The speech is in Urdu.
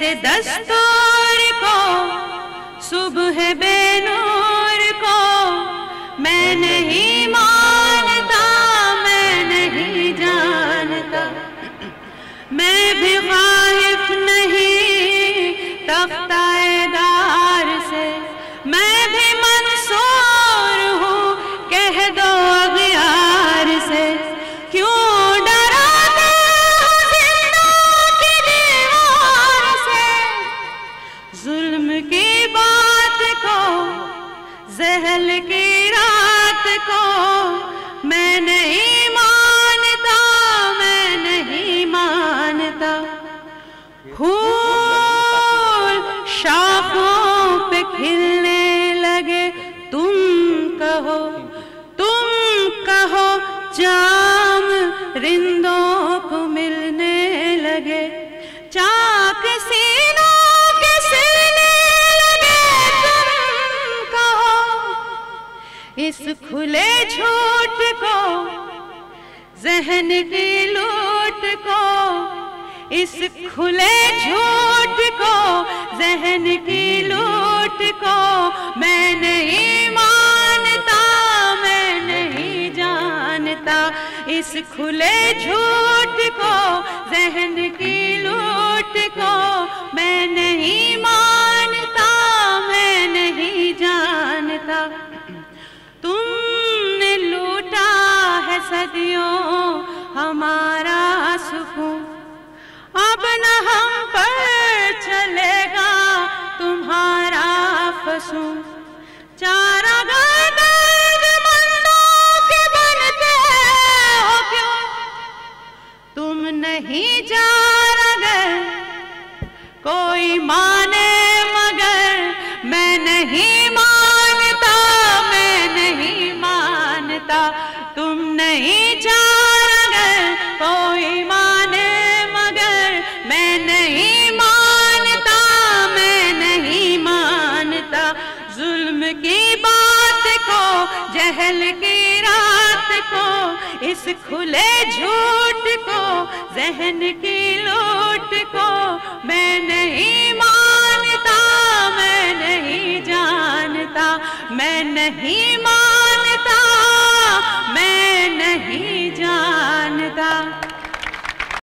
ایسے دستور کو صبح بے نور کو میں نہیں مانتا، میں نہیں جانتا، میں بھی خائف نہیں تختہ دار سے، میں بھی منصور ہوں کہہ دو اغیار سے، کیوں ڈراتے ہو زندہ کی دیوار سے، ظلم کی بات کو زحل کی رات کو میں نہیں مانتا، میں نہیں مانتا، پھول شاخوں پہ کھلنے لگے، تم کہو جام رندوں کو ملنے لگے، چاک سینوں کے سلنے لگے، تم کہو اس کھلے جھوٹ کو، ذہن کی لوٹ کو، اس کھلے جھوٹ کو، ذہن کی لوٹ کو میں نہیں مانتا، میں نہیں جانتا، اس کھلے جھوٹ کو، ذہن کی لوٹ کو میں نہیں مانتا، میں نہیں جانتا، تم نے لوٹا ہے صدیوں ہمارا سکون، اب نہ ہم پر چلے گا تمہارا فسون، چارہ درد مندوں کے بنتے ہو کیوں، تم نہیں جارگر کوئی مانے مگر، میں نہیں مانتا، میں نہیں مانتا، تم نہیں جارگر کوئی مانے مگر، میں نہیں مانتا، میں نہیں مانتا، ظلم کی بات کو، جہل کی رات کو، اس کھلے جھوٹ کو، ذہن کی لوٹ کو میں نہیں مانتا، میں نہیں جانتا، میں نہیں مانتا، میں نہیں جانتا۔